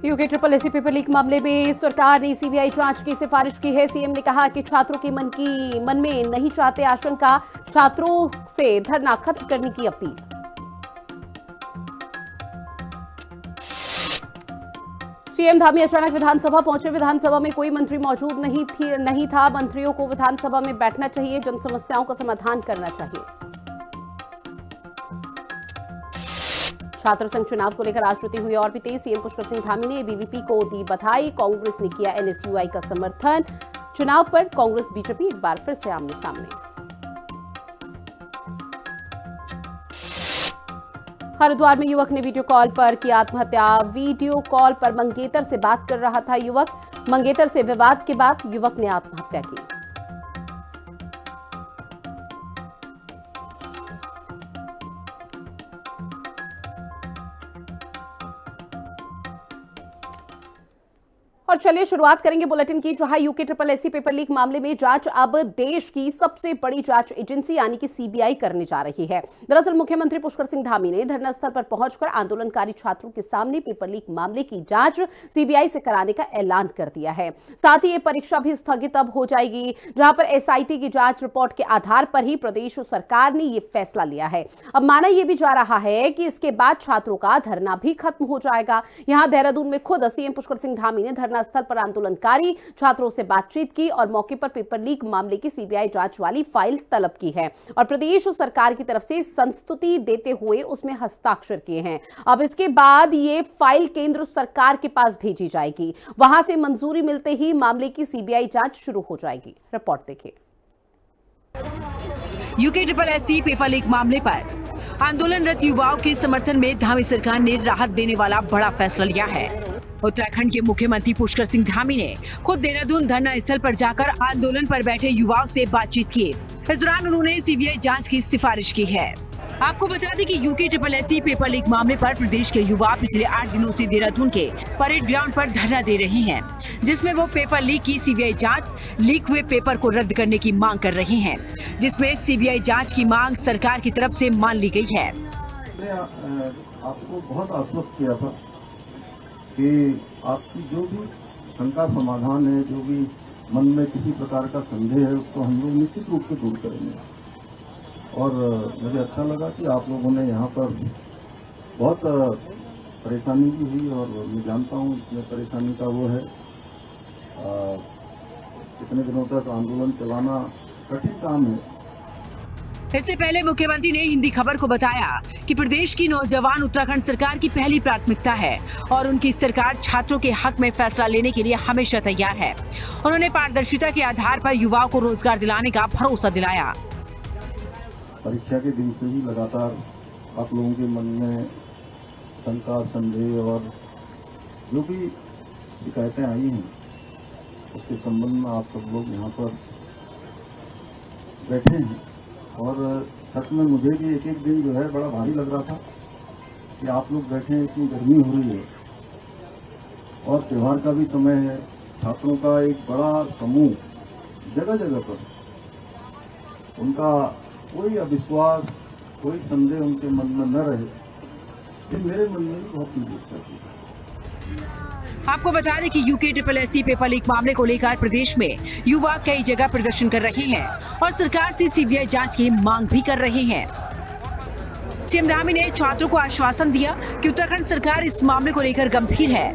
UK triple SC paper leak मामले में सरकार ने सीबीआई जांच की सिफारिश की है। सीएम ने कहा कि छात्रों के मन में नहीं चाहते आशंका, छात्रों से धरना खत्म करने की अपील। सीएम धामी अचानक विधानसभा पहुंचे। विधानसभा में कोई मंत्री मौजूद नहीं था। मंत्रियों को विधानसभा में बैठना चाहिए, जन समस्याओं का समाधान करना चाहिए। छात्र संघ चुनाव को लेकर राजनीति हुई और भी तेज। सीएम पुष्कर सिंह धामी ने एबीवीपी को दी बधाई। कांग्रेस ने किया एनएसयूआई का समर्थन। चुनाव पर कांग्रेस बीजेपी एक बार फिर से आमने सामने। हरिद्वार में युवक ने वीडियो कॉल पर की आत्महत्या। वीडियो कॉल पर मंगेतर से बात कर रहा था युवक। मंगेतर से विवाद के बाद युवक ने आत्महत्या की। और चलिए शुरुआत करेंगे बुलेटिन की, जहां UK triple SC paper leak मामले में जांच अब देश की सबसे बड़ी जांच एजेंसी यानी कि सीबीआई करने जा रही है। दरअसल मुख्यमंत्री पुष्कर सिंह धामी ने धरना स्थल पर पहुंचकर आंदोलनकारी छात्रों के सामने पेपर लीक मामले की जांच सीबीआई से कराने का ऐलान कर दिया है। साथ ही ये परीक्षा भी स्थगित अब हो जाएगी, जहां पर एसआईटी की जांच रिपोर्ट के आधार पर ही प्रदेश सरकार ने यह फैसला लिया है। अब माना यह भी जा रहा है कि इसके बाद छात्रों का धरना भी खत्म हो जाएगा। यहां देहरादून में खुद सीएम पुष्कर सिंह धामी ने धरना स्थल पर आंदोलनकारी छात्रों से बातचीत की और मौके पर पेपर लीक मामले की सीबीआई जांच वाली फाइल तलब की है और प्रदेश सरकार की तरफ से संस्तुति देते हुए उसमें हस्ताक्षर किए हैं। अब इसके बाद ये फाइल केंद्र सरकार के पास भेजी जाएगी। वहां से मंजूरी मिलते ही मामले की सीबीआई जांच शुरू हो जाएगी। रिपोर्ट देखिए। UK triple SC paper leak मामले पर आंदोलनरत युवाओं के समर्थन में धामी सरकार ने राहत देने वाला बड़ा फैसला लिया है। उत्तराखंड के मुख्यमंत्री पुष्कर सिंह धामी ने खुद देहरादून धरना स्थल पर जाकर आंदोलन पर बैठे युवाओं से बातचीत की। इस दौरान उन्होंने सीबीआई जांच की सिफारिश की है। आपको बता दें कि UK triple SC paper leak मामले पर प्रदेश के युवा पिछले 8 दिनों से देहरादून के परेड ग्राउंड पर धरना दे रहे हैं, जिसमें वो पेपर लीक की सीबीआई जांच, लीक हुए पेपर को रद्द करने की मांग कर रहे हैं, जिसमें सीबीआई जांच की मांग सरकार की तरफ से मान ली गई है। आपको बहुत आश्वस्त किया था कि आपकी जो भी शंका समाधान है, जो भी मन में किसी प्रकार का संदेह है, उसको हम लोग निश्चित रूप से दूर करेंगे। और मुझे अच्छा लगा कि आप लोगों ने यहाँ पर बहुत परेशानी भी हुई और मैं जानता हूँ इसमें परेशानी का वो है, इतने दिनों तक आंदोलन चलाना कठिन काम है। इससे पहले मुख्यमंत्री ने हिंदी खबर को बताया कि प्रदेश की नौजवान उत्तराखंड सरकार की पहली प्राथमिकता है और उनकी सरकार छात्रों के हक में फैसला लेने के लिए हमेशा तैयार है। उन्होंने पारदर्शिता के आधार पर युवाओं को रोजगार दिलाने का भरोसा दिलाया। परीक्षा के दिन से ही लगातार आप लोगों के मन में शंका, संदेह और जो भी शिकायतें आई हैं, उसके संबंध में आप सब लोग यहाँ पर बैठे हैं। और सच में मुझे भी एक एक दिन जो है बड़ा भारी लग रहा था कि आप लोग बैठे हैं, इतनी गर्मी हो रही है और त्योहार का भी समय है। छात्रों का एक बड़ा समूह जगह जगह पर, उनका कोई अविश्वास, कोई संदेह उनके मन में न रहे, ये मेरे मन में भी बहुत ही इच्छा थी। आपको बता दें कि UK triple SC paper leak मामले को लेकर प्रदेश में युवा कई जगह प्रदर्शन कर रहे हैं और सरकार से सीबीआई जांच की मांग भी कर रहे हैं। सीएम धामी ने छात्रों को आश्वासन दिया कि उत्तराखंड सरकार इस मामले को लेकर गंभीर है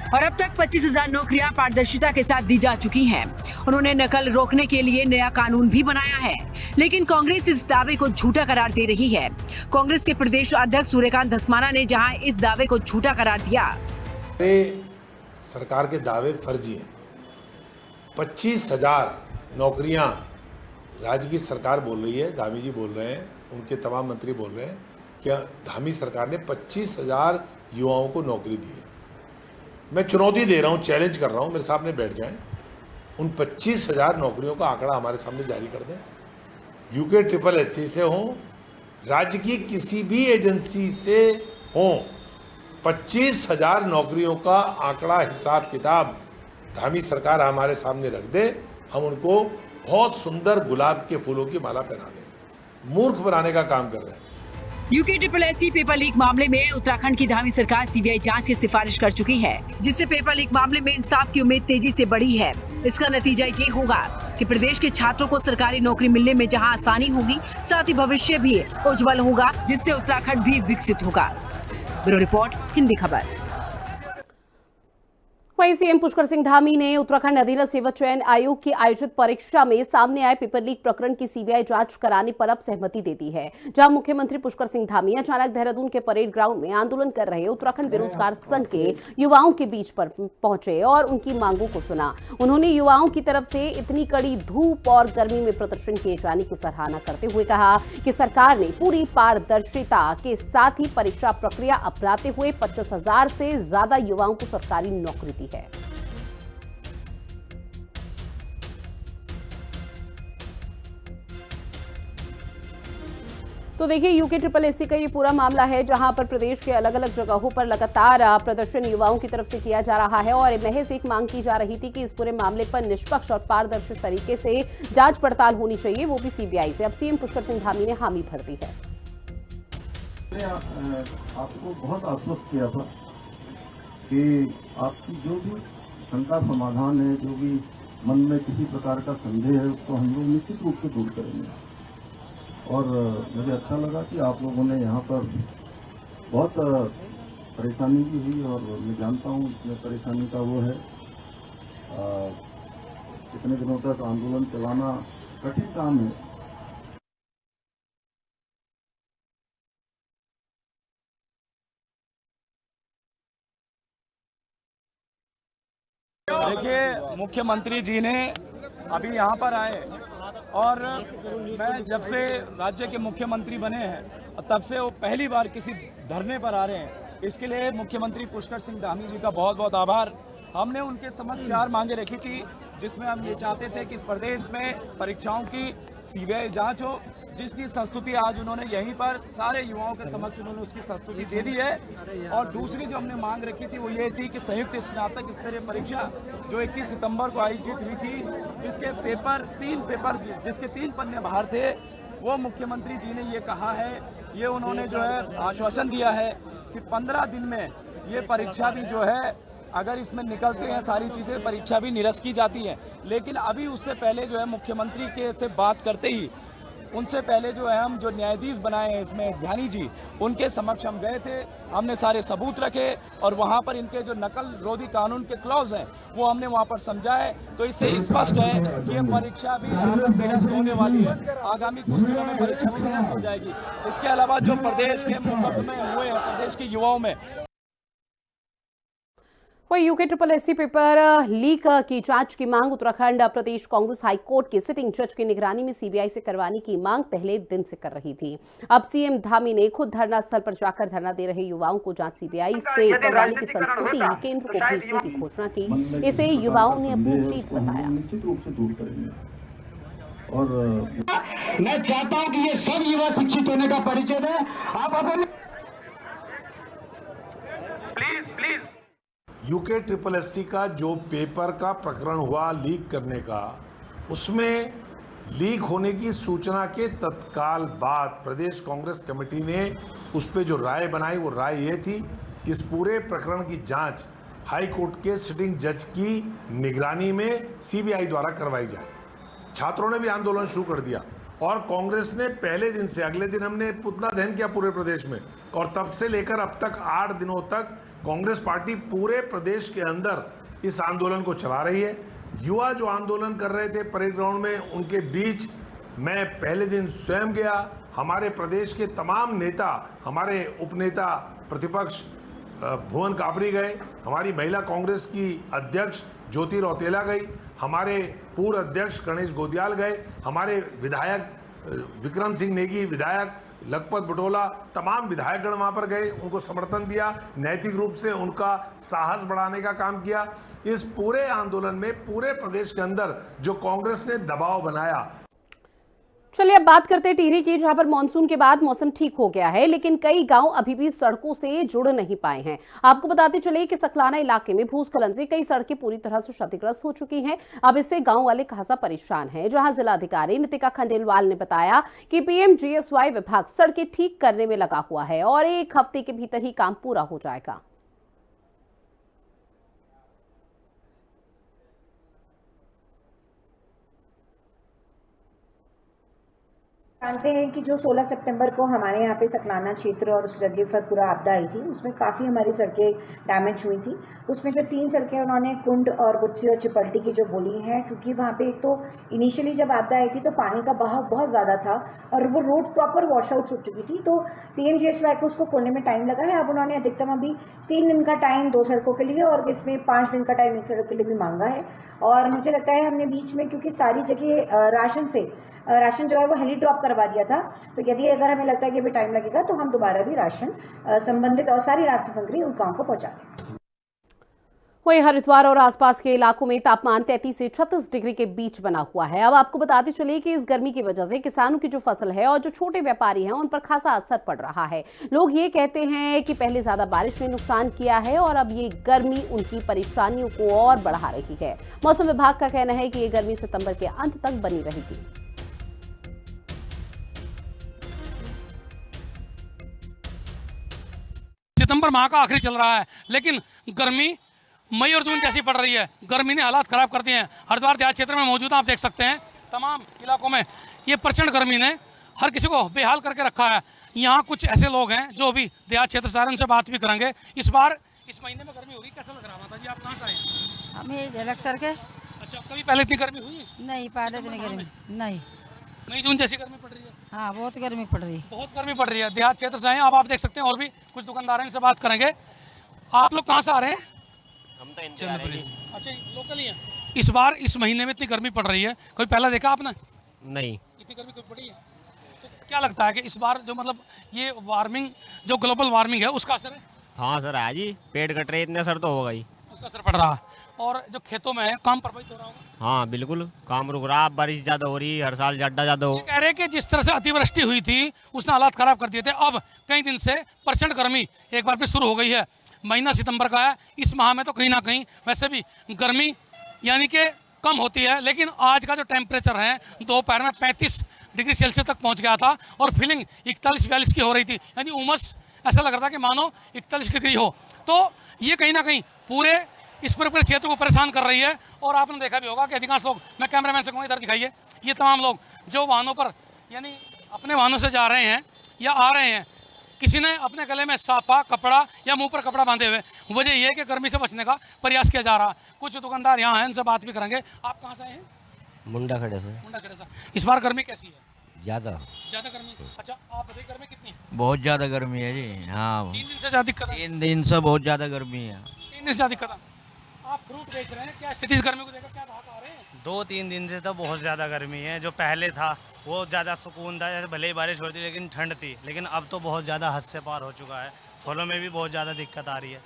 और अब तक 25,000 नौकरियां पारदर्शिता के साथ दी जा चुकी हैं। उन्होंने नकल रोकने के लिए नया कानून भी बनाया है, लेकिन कांग्रेस इस दावे को झूठा करार दे रही है। कांग्रेस के प्रदेश अध्यक्ष सूर्यकांत धस्माना ने जहां इस दावे को झूठा करार दिया। सरकार के दावे फर्जी हैं। 25,000 नौकरियां राज्य की सरकार बोल रही है, धामी जी बोल रहे हैं, उनके तमाम मंत्री बोल रहे हैं कि धामी सरकार ने 25,000 युवाओं को नौकरी दी है। मैं चुनौती दे रहा हूं, चैलेंज कर रहा हूं, मेरे सामने बैठ जाएं, उन 25,000 नौकरियों का आंकड़ा हमारे सामने जारी कर दें। यूके ट्रिपल एससी से हों, राज्य की किसी भी एजेंसी से हों, 25,000 नौकरियों का आंकड़ा, हिसाब किताब धामी सरकार हमारे सामने रख दे, हम उनको बहुत सुंदर गुलाब के फूलों की माला पहना दें। मूर्ख बनाने का काम कर रहे हैं। यूके SSSC पेपर लीक मामले में उत्तराखंड की धामी सरकार सीबीआई जांच की सिफारिश कर चुकी है, जिससे पेपर लीक मामले में इंसाफ की उम्मीद तेजी से बढ़ी है। इसका नतीजा ये होगा कि प्रदेश के छात्रों को सरकारी नौकरी मिलने में जहां आसानी होगी, साथ ही भविष्य भी उज्जवल होगा, जिससे उत्तराखंड भी विकसित होगा। ब्यूरो रिपोर्ट, हिंदी खबर। वहीं सीएम पुष्कर सिंह धामी ने उत्तराखंड अधीनस्थ सेवा चयन आयोग की आयोजित परीक्षा में सामने आए पेपर लीक प्रकरण की सीबीआई जांच कराने पर अब सहमति दे दी है। जहां मुख्यमंत्री पुष्कर सिंह धामी अचानक देहरादून के परेड ग्राउंड में आंदोलन कर रहे उत्तराखंड बेरोजगार संघ के युवाओं के बीच पर पहुंचे और उनकी मांगों को सुना। उन्होंने युवाओं की तरफ से इतनी कड़ी धूप और गर्मी में प्रदर्शन किए जाने की सराहना करते हुए कहा कि सरकार ने पूरी पारदर्शिता के साथ ही परीक्षा प्रक्रिया अपनाते हुए 25,000 से ज्यादा युवाओं को सरकारी नौकरी दी है। तो देखिए, यूके SSSC का ये पूरा मामला है, जहां पर प्रदेश के अलग अलग जगहों पर लगातार प्रदर्शन युवाओं की तरफ से किया जा रहा है और महज एक मांग की जा रही थी कि इस पूरे मामले पर निष्पक्ष और पारदर्शी तरीके से जांच पड़ताल होनी चाहिए, वो भी सीबीआई से। अब सीएम पुष्कर सिंह धामी ने हामी भर दी है। आपको बहुत आश्वस्त किया था कि आपकी जो भी शंका समाधान है, जो भी मन में किसी प्रकार का संदेह है, उसको हम लोग निश्चित रूप से दूर करेंगे। और मुझे अच्छा लगा कि आप लोगों ने यहाँ पर बहुत परेशानी भी हुई और मैं जानता हूँ इसमें परेशानी का वो है, इतने दिनों तक आंदोलन चलाना कठिन काम है। देखिए, मुख्यमंत्री जी ने अभी यहाँ पर आए और मैं जब से राज्य के मुख्यमंत्री बने हैं तब से वो पहली बार किसी धरने पर आ रहे हैं। इसके लिए मुख्यमंत्री पुष्कर सिंह धामी जी का बहुत बहुत आभार। हमने उनके समक्ष 4 मांगे रखी थी, जिसमें हम ये चाहते थे कि इस प्रदेश में परीक्षाओं की सीबीआई जांच हो, जिसकी संस्तुति आज उन्होंने यहीं पर सारे युवाओं के समक्ष उन्होंने उसकी संस्तुति दे दी है। और दूसरी जो हमने मांग रखी थी वो ये थी कि संयुक्त स्नातक स्तरीय परीक्षा जो 21 सितंबर को आयोजित हुई थी, जिसके 3 पन्ने बाहर थे, वो मुख्यमंत्री जी ने ये कहा है, ये उन्होंने जो है आश्वासन दिया है कि 15 दिन में ये परीक्षा भी जो है, अगर इसमें निकलते हैं सारी चीज़ें, परीक्षा भी निरस्त की जाती है। लेकिन अभी उससे पहले जो है मुख्यमंत्री के से बात करते ही उनसे पहले जो है हम जो न्यायाधीश बनाए हैं इसमें ध्यानी जी, उनके समक्ष हम गए थे, हमने सारे सबूत रखे और वहाँ पर इनके जो नकल रोधी कानून के क्लॉज हैं वो हमने वहाँ पर समझाए। तो इससे स्पष्ट है कि ये परीक्षा भी निरस्त होने वाली है, आगामी कुछ दिनों में परीक्षा भी निरस्त हो जाएगी। इसके अलावा जो प्रदेश के मुकदमे हुए हैं प्रदेश के युवाओं में, वही यूके SSSC पेपर लीक की जांच की मांग उत्तराखंड प्रदेश कांग्रेस हाईकोर्ट के सिटिंग जज की निगरानी में सीबीआई से करवाने की मांग पहले दिन से कर रही थी। अब सीएम धामी ने खुद धरना स्थल पर जाकर धरना दे रहे युवाओं को जांच सीबीआई से करवाने की संस्तुति केंद्र को भेजने की घोषणा की। इसे युवाओं ने अपनी जीत बताया। निश्चित रूप से दूर करेंगे और मैं चाहता हूं कि ये सब युवा शिक्षित होने का परिचय दें। आप अपने प्लीज यूके SSSC का जो पेपर का प्रकरण हुआ लीक करने का, उसमें लीक होने की सूचना के तत्काल बाद प्रदेश कांग्रेस कमेटी ने उस पर जो राय बनाई, वो राय ये थी कि इस पूरे प्रकरण की जांच हाई कोर्ट के सिटिंग जज की निगरानी में सीबीआई द्वारा करवाई जाए। छात्रों ने भी आंदोलन शुरू कर दिया और कांग्रेस ने पहले दिन से, अगले दिन हमने पुतला दहन किया पूरे प्रदेश में, और तब से लेकर अब तक 8 दिनों तक कांग्रेस पार्टी पूरे प्रदेश के अंदर इस आंदोलन को चला रही है। युवा जो आंदोलन कर रहे थे परेड ग्राउंड में, उनके बीच मैं पहले दिन स्वयं गया। हमारे प्रदेश के तमाम नेता, हमारे उपनेता प्रतिपक्ष भुवन काबरी गए, हमारी महिला कांग्रेस की अध्यक्ष ज्योति रौतेला गई, हमारे पूर्व अध्यक्ष गणेश गोदियाल गए, हमारे विधायक विक्रम सिंह नेगी, विधायक लखपत बटोला, तमाम विधायकगण वहां पर गए, उनको समर्थन दिया, नैतिक रूप से उनका साहस बढ़ाने का काम किया। इस पूरे आंदोलन में पूरे प्रदेश के अंदर जो कांग्रेस ने दबाव बनाया, चलिए अब बात करते हैं टिहरी की, जहां पर मानसून के बाद मौसम ठीक हो गया है, लेकिन कई गांव अभी भी सड़कों से जुड़ नहीं पाए हैं। आपको बताते चले कि सकलाना इलाके में भूस्खलन से कई सड़कें पूरी तरह से क्षतिग्रस्त हो चुकी हैं। अब इससे गांव वाले खासा परेशान हैं। जहां जिलाधिकारी नितिका खंडेलवाल ने बताया कि पीएमजीएसवाई विभाग सड़कें ठीक करने में लगा हुआ है और 1 हफ्ते के भीतर ही काम पूरा हो जाएगा। जानते हैं कि जो 16 सितंबर को हमारे यहाँ पे सकलाना क्षेत्र और उस जगह पर पूरा आपदा आई थी, उसमें काफ़ी हमारी सड़कें डैमेज हुई थी। उसमें जो 3 सड़कें उन्होंने कुंड और गुच्छी और चिपल्टी की जो बोली है, क्योंकि वहाँ पे एक तो इनिशियली जब आपदा आई थी तो पानी का बहाव बहुत ज़्यादा था और वो रोड प्रॉपर वॉश आउट हो चुकी थी, तो पीएमजीएसवाई को उसको खोलने में टाइम लगा है। अब उन्होंने अधिकतम अभी 3 दिन का टाइम 2 सड़कों के लिए और इसमें 5 दिन का टाइम 1 सड़क के लिए भी मांगा है। और मुझे लगता है हमने बीच में, क्योंकि सारी जगह राशन जो है वो हेली ड्रॉप करवा दिया था, तो यदि अगर हमें लगता है कि अभी टाइम लगेगा तो हम दोबारा भी राशन संबंधित और सारी राहत सामग्री उन गाँव को पहुँचा दें। वहीं हरिद्वार और आसपास के इलाकों में तापमान 33 से 36 डिग्री के बीच बना हुआ है। अब आपको बताते चलिए कि इस गर्मी की वजह से किसानों की जो फसल है और जो छोटे व्यापारी हैं उन पर खासा असर पड़ रहा है। लोग ये कहते हैं कि पहले ज्यादा बारिश ने नुकसान किया है और अब ये गर्मी उनकी परेशानियों को और बढ़ा रही है। मौसम विभाग का कहना है कि ये गर्मी सितंबर के अंत तक बनी रहेगी। सितंबर माह का आखिरी चल रहा है, लेकिन गर्मी मई और जून जैसी पड़ रही है। गर्मी ने हालात खराब कर दिए हैं। हरिद्वार देहात क्षेत्र में मौजूद आप देख सकते हैं, तमाम इलाकों में ये प्रचंड गर्मी ने हर किसी को बेहाल करके रखा है। यहाँ कुछ ऐसे लोग हैं जो अभी देहात क्षेत्र से उनसे बात भी करेंगे। इस बार इस महीने में गर्मी हो रही, कैसा लग रहा माता जी? आप कहाँ से आए हैं? हम ये झलक सर के। अच्छा, कभी पहले इतनी गर्मी हुई? नहीं, पहले इतनी गर्मी नहीं। मई जून जैसी गर्मी पड़ रही है? हाँ, बहुत गर्मी पड़ रही है। बहुत गर्मी पड़ रही है। देहात क्षेत्र से आए आप देख सकते हैं, और भी कुछ दुकानदार हैं, इनसे बात करेंगे। आप लोग कहाँ से आ रहे हैं? हम तो इनसे आ रहे हैं। अच्छा, लोकल ही हैं। इस बार इस महीने में इतनी गर्मी पड़ रही है, कोई पहला देखा आपने? नहीं। इतनी गर्मी कोई पड़ी है? तो क्या लगता है कि इस बार जो मतलब ये वार्मिंग, जो ग्लोबल वार्मिंग है, उसका असर है? हाँ सर है जी, पेड़ कट रहे, इतने असर तो होगा ही। उसका असर पड़ रहा है। और जो खेतों में है, काम प्रभावित हो रहा होगा? हाँ बिल्कुल, काम रुक रहा, बारिश ज़्यादा हो रही है, हर साल ज़्यादा हो। कह रहे कि जिस तरह से अतिवृष्टि हुई थी उसने हालात खराब कर दिए थे। अब कई दिन से प्रचंड गर्मी एक बार फिर शुरू हो गई है। महीना सितंबर का है, इस माह में तो कहीं ना कहीं वैसे भी गर्मी यानी कि कम होती है, लेकिन आज का जो टेम्परेचर है दोपहर में 35 डिग्री सेल्सियस तक पहुंच गया था और फीलिंग 41-42 की हो रही थी, यानी उमस ऐसा लग रहा था कि मानो 41 डिग्री हो। तो ये कहीं ना कहीं पूरे इस पूरे क्षेत्र को परेशान कर रही है। और आपने देखा भी होगा कि अधिकांश लोग, मैं कैमरामैन से कहूँगा इधर दिखाइए, ये तमाम लोग जो वाहनों पर यानी अपने वाहनों से जा रहे हैं या आ रहे हैं, किसी ने अपने गले में साफा कपड़ा या मुंह पर कपड़ा बांधे हुए, वजह यह है कि गर्मी से बचने का प्रयास किया जा रहा है। कुछ दुकानदार यहाँ हैं, इनसे बात भी करेंगे। आप कहाँ से आए हैं? मुंडा खड़े से। मुंडा खड़े से। इस बार गर्मी कैसी है? ज़्यादा गर्मी। अच्छा, आप बताइए गर्मी कितनी है? बहुत ज़्यादा गर्मी है जी। हाँ, 3 दिन से ज़्यादा दिक्कत है? 3 दिन से बहुत ज़्यादा गर्मी है। 3 दिन से ज़्यादा दिक्कत है। आप फ्रूट बेच रहे हैं, क्या स्थिति इस गर्मी को देखकर क्या भाव आ रहे हैं? 2-3 दिन से तो बहुत ज़्यादा गर्मी है। जो पहले था वो ज़्यादा सुकून था, जैसे भले ही बारिश होती लेकिन ठंड थी, लेकिन अब तो बहुत ज़्यादा हद से पार हो चुका है। फलों में भी बहुत ज़्यादा दिक्कत आ रही है।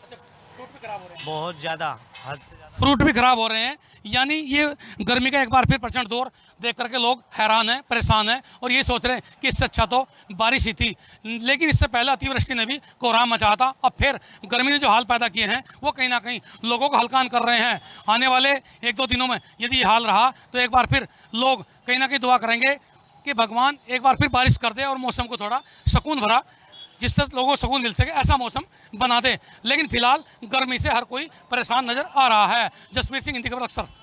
फ्रूट भी खराब हो रहे हैं? बहुत ज़्यादा, हद से ज़्यादा फ्रूट भी खराब हो रहे हैं। यानी ये गर्मी का एक बार फिर प्रचंड दौर देख करके लोग हैरान हैं, परेशान हैं और ये सोच रहे हैं कि इससे अच्छा तो बारिश ही थी। लेकिन इससे पहले अतिवृष्टि ने भी कोहराम मचाया था। अब फिर गर्मी ने जो हाल पैदा किए हैं वो कहीं ना कहीं लोगों को हलकान कर रहे हैं। आने वाले 1-2 दिनों में यदि ये हाल रहा तो एक बार फिर लोग कहीं ना कहीं दुआ करेंगे कि भगवान एक बार फिर बारिश कर दे और मौसम को थोड़ा सुकून भरा, जिससे लोगों को सुकून मिल सके, ऐसा मौसम बना दे। लेकिन फिलहाल गर्मी से हर कोई परेशान नजर आ रहा है। जसवीर सिंह, हिंदी खबर अक्सर।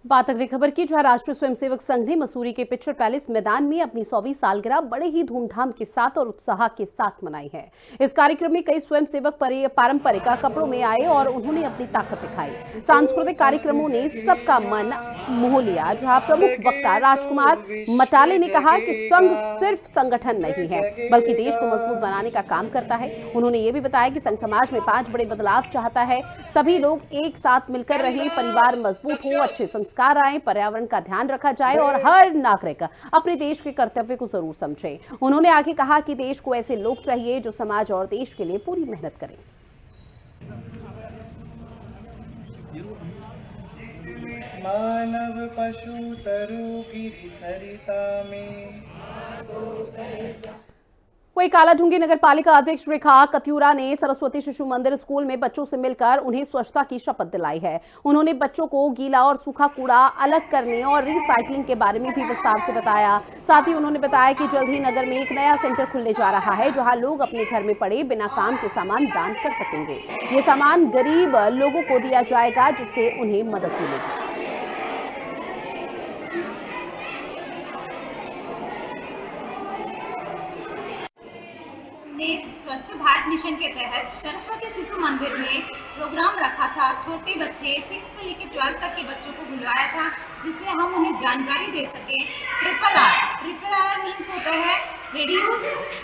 बात अगली खबर की, जहां राष्ट्रीय स्वयंसेवक संघ ने मसूरी के पिक्चर पैलेस मैदान में अपनी 100वीं सालगिरह बड़े ही धूमधाम के साथ और उत्साह के साथ मनाई है। इस कार्यक्रम में कई स्वयंसेवक पारंपरिक कपड़ों में आए और उन्होंने अपनी ताकत दिखाई। सांस्कृतिक कार्यक्रमों ने सबका मन मोह लिया, जहां प्रमुख वक्ता राजकुमार मटाले ने कहा कि संघ सिर्फ संगठन नहीं है बल्कि देश को मजबूत बनाने का काम करता है। उन्होंने ये भी बताया कि संघ समाज में 5 बड़े बदलाव चाहता है। सभी लोग एक साथ मिलकर रहे, परिवार मजबूत हो, अच्छे संस्कार आए, पर्यावरण का ध्यान रखा जाए और हर नागरिक अपने देश के कर्तव्य को जरूर समझे। उन्होंने आगे कहा कि देश को ऐसे लोग चाहिए जो समाज और देश के लिए पूरी मेहनत करें। मानव पशु तरु गिरि सरिता में। वहीं कालाढूंगी नगर पालिका अध्यक्ष रेखा कत्यूरा ने सरस्वती शिशु मंदिर स्कूल में बच्चों से मिलकर उन्हें स्वच्छता की शपथ दिलाई है। उन्होंने बच्चों को गीला और सूखा कूड़ा अलग करने और रिसाइकलिंग के बारे में भी विस्तार से बताया। साथ ही उन्होंने बताया कि जल्द ही नगर में एक नया सेंटर खुलने जा रहा है, जहां लोग अपने घर में पड़े बिना काम के सामान दान कर सकेंगे। ये सामान गरीब लोगों को दिया जाएगा, जिससे उन्हें मदद मिलेगी। ने स्वच्छ भारत मिशन के तहत सरस्वती शिशु मंदिर में प्रोग्राम रखा था। छोटे बच्चे 6 से लेकर 12 तक के बच्चों को बुलवाया था, जिससे हम उन्हें जानकारी दे सके। ट्रिपल आर मीन्स होता है रिड्यूस,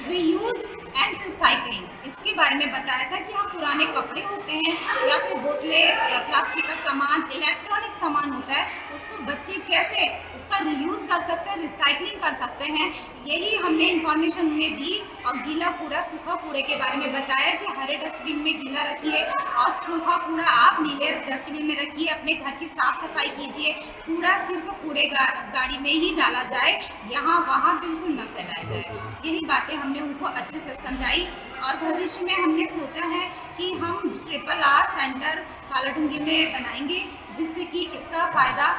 रीयूज एंड रिसाइकलिंग। इसके बारे में बताया था कि हम पुराने कपड़े होते हैं या फिर बोतलें, प्लास्टिक का सामान, इलेक्ट्रॉनिक सामान होता है, उसको बच्चे कैसे उसका रीयूज कर सकते हैं, रिसाइकलिंग कर सकते हैं। यही हमने इंफॉर्मेशन उन्हें दी। और गीला कूड़ा सूखा कूड़े के बारे में बताया कि हरे डस्टबिन में गीला रखिए और सूखा कूड़ा आप नीले डस्टबिन में रखिए। अपने घर की साफ सफाई कीजिए। कूड़ा सिर्फ कूड़े गाड़ी में ही डाला जाए, यहाँ वहाँ बिल्कुल न फैलाया जाए। यही बातें हमने उनको अच्छे से समझाई। और भविष्य में हमने सोचा है कि हम ट्रिपल आर सेंटर कालाढूंगी में बनाएंगे, जिससे कि इसका फायदा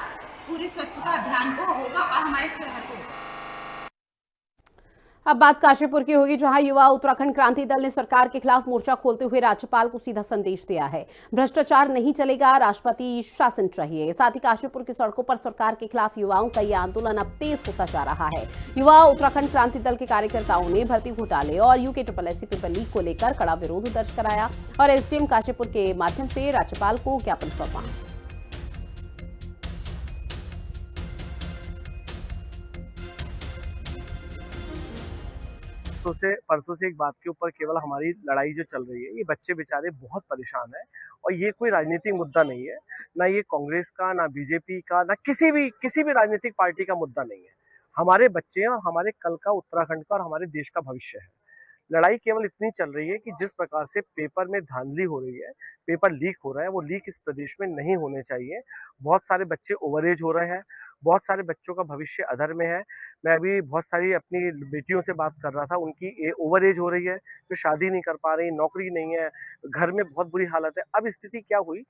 पूरे स्वच्छता अभियान को होगा और हमारे शहर को। अब बात काशीपुर की होगी, जहां युवा उत्तराखंड क्रांति दल ने सरकार के खिलाफ मोर्चा खोलते हुए राज्यपाल को सीधा संदेश दिया है। भ्रष्टाचार नहीं चलेगा, राष्ट्रपति शासन चाहिए। साथ ही काशीपुर की सड़कों पर सरकार के खिलाफ युवाओं का यह आंदोलन अब तेज होता जा रहा है। युवा उत्तराखंड क्रांति दल के कार्यकर्ताओं ने भर्ती घोटाले और UKSSC पेपर लीक को लेकर कड़ा विरोध दर्ज कराया और SDM काशीपुर के माध्यम से राज्यपाल को ज्ञापन सौंपा। परसों से एक बात के ऊपर केवल हमारी लड़ाई जो चल रही है, ये बच्चे बेचारे बहुत परेशान हैं और ये कोई राजनीतिक मुद्दा नहीं है, ना ये कांग्रेस का, ना बीजेपी का, ना किसी भी राजनीतिक पार्टी का मुद्दा नहीं है। हमारे बच्चे हैं और हमारे कल का उत्तराखंड का और हमारे देश का भविष्य है। लड़ाई केवल इतनी चल रही है कि जिस प्रकार से पेपर में धांधली हो रही है, पेपर लीक हो रहा है, वो लीक इस प्रदेश में नहीं होने चाहिए। बहुत सारे बच्चे ओवरएज हो रहे हैं, बहुत सारे बच्चों का भविष्य अधर में है। मैं अभी बहुत सारी अपनी बेटियों से बात कर रहा था, उनकी ओवरएज हो रही है, जो शादी नहीं कर पा रही, नौकरी नहीं है, घर में बहुत बुरी हालत है। अब स्थिति क्या हुई,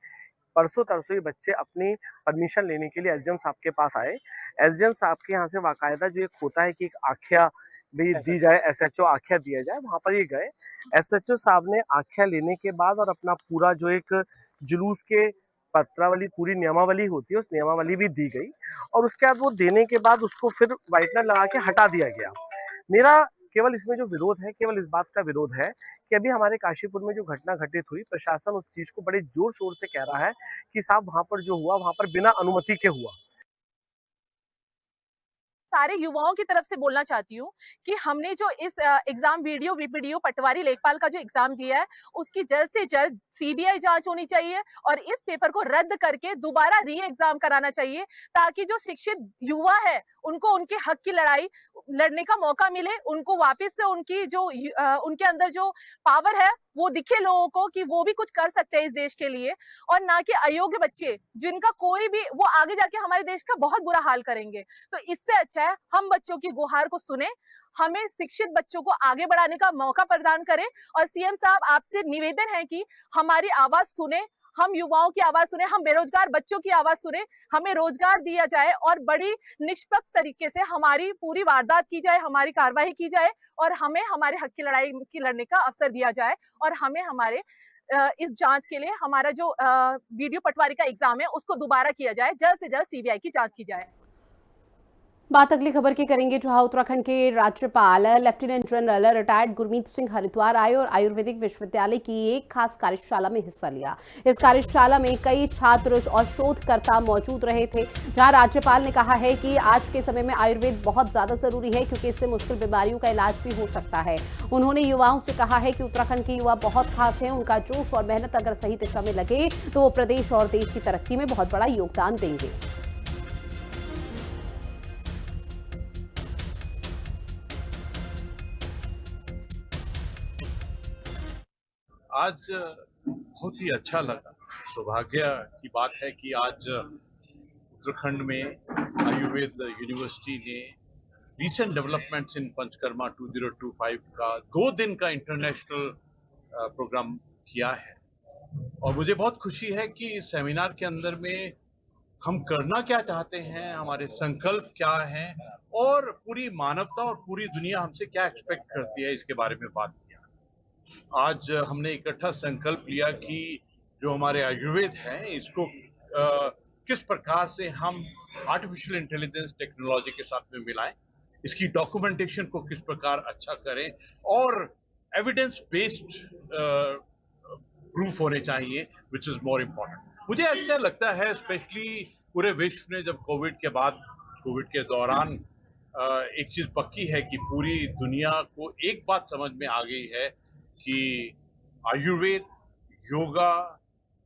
परसों तरसों ये बच्चे अपनी परमिशन लेने के लिए SDM साहब के पास आए। SDM साहब के यहाँ से बाकायदा जो एक होता है कि एक आख्या भी दी जाए, SHO आख्या दिया जाए, वहां पर ये गए। SHO साहब ने आख्या लेने के बाद और अपना पूरा जो एक जुलूस के पत्रावली, पूरी नियमावली होती है, उस नियमावली भी दी गई और उसके बाद वो देने के बाद उसको फिर व्हाइटनर लगा के हटा दिया गया। मेरा केवल इसमें जो विरोध है, केवल इस बात का विरोध है कि अभी हमारे काशीपुर में जो घटना घटित हुई, प्रशासन उस चीज को बड़े जोर शोर से कह रहा है कि साहब वहां पर जो हुआ, वहां पर बिना अनुमति के हुआ। सारे युवाओं की तरफ से बोलना चाहती हूँ कि हमने जो इस एग्जाम वीडियो पटवारी लेखपाल का जो एग्जाम दिया है, उसकी जल्द से जल्द CBI जांच होनी चाहिए और इस पेपर को रद्द करके दोबारा री एग्जाम कराना चाहिए, ताकि जो शिक्षित युवा है उनको उनके हक की लड़ाई लड़ने का मौका मिले, उनको वापस से उनकी जो उनके अंदर जो पावर है वो दिखे लोगों को कि वो भी कुछ कर सकते हैं इस देश के लिए, और ना कि अयोग्य बच्चे जिनका कोई भी, वो आगे जाके हमारे देश का बहुत बुरा हाल करेंगे। तो इससे अच्छा है हम बच्चों की गुहार को सुने, हमें शिक्षित बच्चों को आगे बढ़ाने का मौका प्रदान करें। और CM साहब, आपसे निवेदन है कि हमारी आवाज सुने, हम युवाओं की आवाज सुने, हम बेरोजगार बच्चों की आवाज सुने, हमें रोजगार दिया जाए और बड़ी निष्पक्ष तरीके से हमारी पूरी वारदात की जाए, हमारी कार्रवाई की जाए और हमें हमारे हक की लड़ाई की लड़ने का अवसर दिया जाए। और हमें हमारे इस जांच के लिए हमारा जो वीडियो पटवारी का एग्जाम है उसको दोबारा किया जाए, जल्द से जल्द CBI की जांच की जाए। बात अगली खबर की करेंगे, जहां उत्तराखंड के राज्यपाल lieutenant general retired Gurmeet Singh Haridwar आए और आयुर्वेदिक विश्वविद्यालय की एक खास कार्यशाला में हिस्सा लिया। इस कार्यशाला में कई छात्र और शोधकर्ता मौजूद रहे थे, जहां राज्यपाल ने कहा है कि आज के समय में आयुर्वेद बहुत ज्यादा जरूरी है, क्योंकि इससे मुश्किल बीमारियों का इलाज भी हो सकता है। उन्होंने युवाओं से कहा है कि उत्तराखंड के युवा बहुत खास हैं, उनका जोश और मेहनत अगर सही दिशा में लगे तो वो प्रदेश और देश की तरक्की में बहुत बड़ा योगदान देंगे। आज बहुत ही अच्छा लगा, सौभाग्य की बात है कि आज उत्तराखंड में आयुर्वेद यूनिवर्सिटी ने रिसेंट डेवलपमेंट्स इन पंचकर्मा 2025 का 2 दिन का इंटरनेशनल प्रोग्राम किया है। और मुझे बहुत खुशी है कि इस सेमिनार के अंदर में हम करना क्या चाहते हैं, हमारे संकल्प क्या हैं और पूरी मानवता और पूरी दुनिया हमसे क्या एक्सपेक्ट करती है, इसके बारे में बात किया। आज हमने इकट्ठा संकल्प लिया कि जो हमारे आयुर्वेद है इसको किस प्रकार से हम आर्टिफिशियल इंटेलिजेंस टेक्नोलॉजी के साथ में मिलाएं, इसकी डॉक्यूमेंटेशन को किस प्रकार अच्छा करें और एविडेंस बेस्ड प्रूफ होने चाहिए, विच इज मोर इम्पोर्टेंट। मुझे ऐसा लगता है स्पेशली पूरे विश्व ने जब कोविड के दौरान एक चीज पक्की है कि पूरी दुनिया को एक बात समझ में आ गई है कि आयुर्वेद, योगा,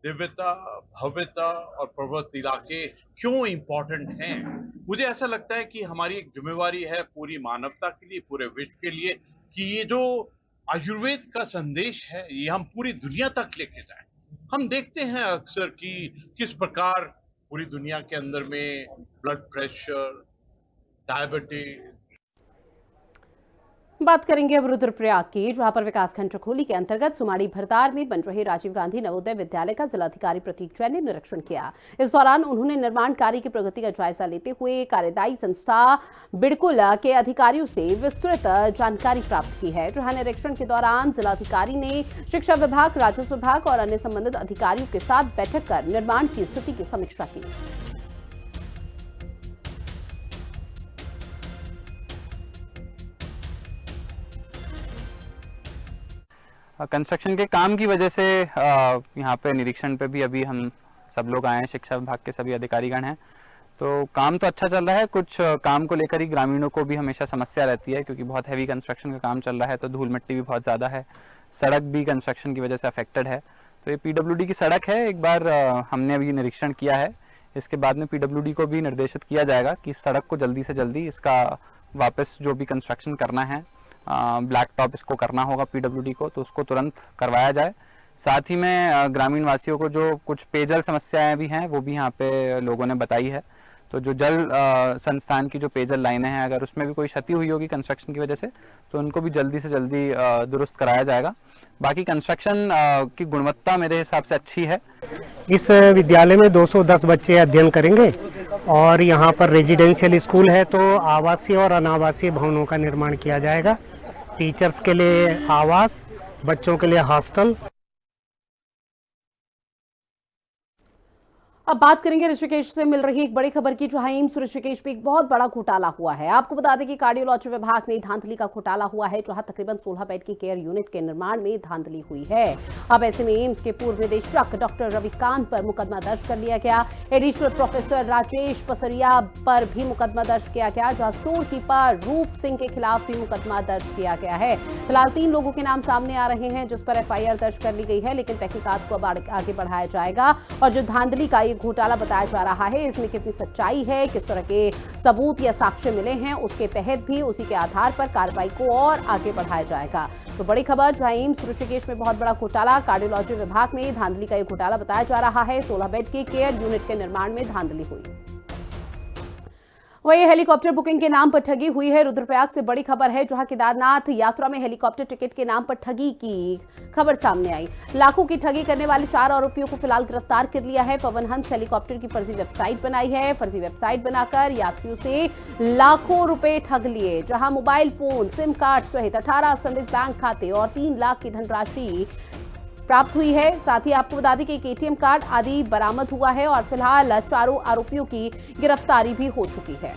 दिव्यता, भव्यता और पर्वत इलाके क्यों इम्पोर्टेंट हैं। मुझे ऐसा लगता है कि हमारी एक जिम्मेवारी है पूरी मानवता के लिए, पूरे विश्व के लिए, कि ये जो आयुर्वेद का संदेश है ये हम पूरी दुनिया तक लेके जाएं। हम देखते हैं अक्सर कि किस प्रकार पूरी दुनिया के अंदर में ब्लड प्रेशर, डायबिटीज। बात करेंगे अब रुद्रप्रयाग की, जहां पर विकासखंड चखोली के अंतर्गत सुमाड़ी भरतार में बन रहे राजीव गांधी नवोदय विद्यालय का जिलाधिकारी प्रतीक जैन ने निरीक्षण किया। इस दौरान उन्होंने निर्माण कार्य की प्रगति का जायजा लेते हुए कार्यदायी संस्था बिड़कुल के अधिकारियों से विस्तृत जानकारी प्राप्त की है। जहां निरीक्षण के दौरान जिलाधिकारी ने शिक्षा विभाग, राजस्व विभाग और अन्य संबंधित अधिकारियों के साथ बैठक कर निर्माण की स्थिति की समीक्षा की। कंस्ट्रक्शन के काम की वजह से यहाँ पे निरीक्षण पे भी अभी हम सब लोग आए हैं, शिक्षा विभाग के सभी अधिकारीगण हैं। तो काम तो अच्छा चल रहा है। कुछ काम को लेकर ही ग्रामीणों को भी हमेशा समस्या रहती है, क्योंकि बहुत हैवी कंस्ट्रक्शन का काम चल रहा है, तो धूल मिट्टी भी बहुत ज़्यादा है, सड़क भी कंस्ट्रक्शन की वजह से अफेक्टेड है। तो ये PWD की सड़क है, एक बार हमने अभी निरीक्षण किया है, इसके बाद में PWD को भी निर्देशित किया जाएगा कि सड़क को जल्दी से जल्दी इसका वापस जो भी कंस्ट्रक्शन करना है, ब्लैक टॉप इसको करना होगा PWD को, तो उसको तुरंत करवाया जाए। साथ ही में ग्रामीण वासियों को जो कुछ पेयजल समस्याएं भी हैं वो भी यहाँ पे लोगों ने बताई है। तो जो जल संस्थान की जो पेयजल लाइनें हैं, अगर उसमें भी कोई क्षति हुई होगी कंस्ट्रक्शन की वजह से, तो उनको भी जल्दी से जल्दी दुरुस्त कराया जाएगा। बाकी कंस्ट्रक्शन की गुणवत्ता मेरे हिसाब से अच्छी है। इस विद्यालय में 210 बच्चे अध्ययन करेंगे और यहाँ पर रेजिडेंशियल स्कूल है, तो आवासीय और अनावासीय भवनों का निर्माण किया जाएगा। टीचर्स के लिए आवास, बच्चों के लिए हॉस्टल। अब बात करेंगे ऋषिकेश से मिल रही एक बड़ी खबर की, जहां एम्स ऋषिकेश में एक बहुत बड़ा घोटाला हुआ है। आपको बता दें कि कार्डियोलॉजी विभाग में धांधली का घोटाला हुआ है, जहां तकरीबन 16 बेड की केयर यूनिट के निर्माण में धांधली हुई है। अब ऐसे में एम्स के पूर्व निदेशक डॉक्टर रविकांत पर मुकदमा दर्ज कर लिया गया। एडिशनल प्रोफेसर राजेश पसरिया पर भी मुकदमा दर्ज किया गया, जहां स्टोर कीपर रूप सिंह के खिलाफ भी मुकदमा दर्ज किया गया है। फिलहाल 3 लोगों के नाम सामने आ रहे हैं, जिस पर FIR दर्ज कर ली गई है, लेकिन तहकीकात को अब आगे बढ़ाया जाएगा। और जो धांधली का घोटाला बताया जा रहा है, इसमें कितनी सच्चाई है, किस तरह के सबूत या साक्ष्य मिले हैं, उसके तहत भी उसी के आधार पर कार्रवाई को और आगे बढ़ाया जाएगा। तो बड़ी खबर, जहां एम्स ऋषिकेश में बहुत बड़ा घोटाला, कार्डियोलॉजी विभाग में धांधली का घोटाला बताया जा रहा है। 16 बेड की केयर यूनिट के निर्माण में धांधली हुई। वही हेलीकॉप्टर बुकिंग के नाम पर ठगी हुई है। रुद्रप्रयाग से बड़ी खबर है, जहां केदारनाथ यात्रा में हेलीकॉप्टर टिकट के नाम पर ठगी की खबर सामने आई। लाखों की ठगी करने वाले 4 आरोपियों को फिलहाल गिरफ्तार कर लिया है। पवन हंस हेलीकॉप्टर की फर्जी वेबसाइट बनाई है, फर्जी वेबसाइट बनाकर यात्रियों से लाखों रुपए ठग लिए, जहां मोबाइल फोन, सिम कार्ड सहित 18 संदिग्ध बैंक खाते और 3 लाख की धनराशि प्राप्त हुई है। साथ ही आपको बता दें कि एक ATM कार्ड आदि बरामद हुआ है और फिलहाल 4 आरोपियों की गिरफ्तारी भी हो चुकी है।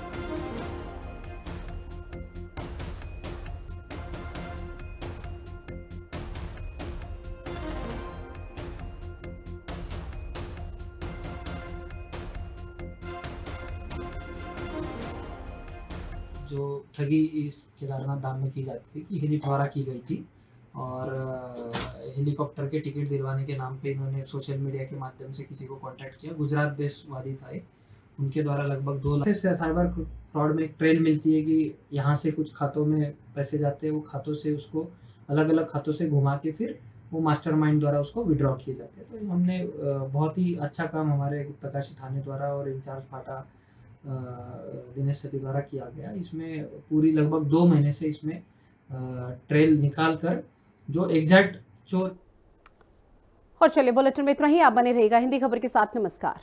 जो ठगी इस केदारनाथ धाम में की जाती है कि हेली द्वारा की गई थी, और हेलीकॉप्टर के टिकट दिलवाने के नाम पे इन्होंने सोशल मीडिया के माध्यम से किसी को कांटेक्ट किया। गुजरात देशवादी था, उनके द्वारा लगभग 2 लाख से साइबर फ्रॉड में एक ट्रेल मिलती है कि यहाँ से कुछ खातों में पैसे जाते हैं, वो खातों से उसको अलग अलग खातों से घुमा के फिर वो मास्टरमाइंड द्वारा उसको विड्रॉ किए जाते हैं। तो हमने बहुत ही अच्छा काम हमारे गुप्तकाशी थाने द्वारा और इंचार्ज फाटा दिनेश सती द्वारा किया गया। इसमें पूरी लगभग 2 महीने से इसमें ट्रेल निकाल कर जो एग्जैक्ट चोर। और चलिए बुलेटिन में इतना ही। आप बने रहिएगा हिंदी खबर के साथ। नमस्कार।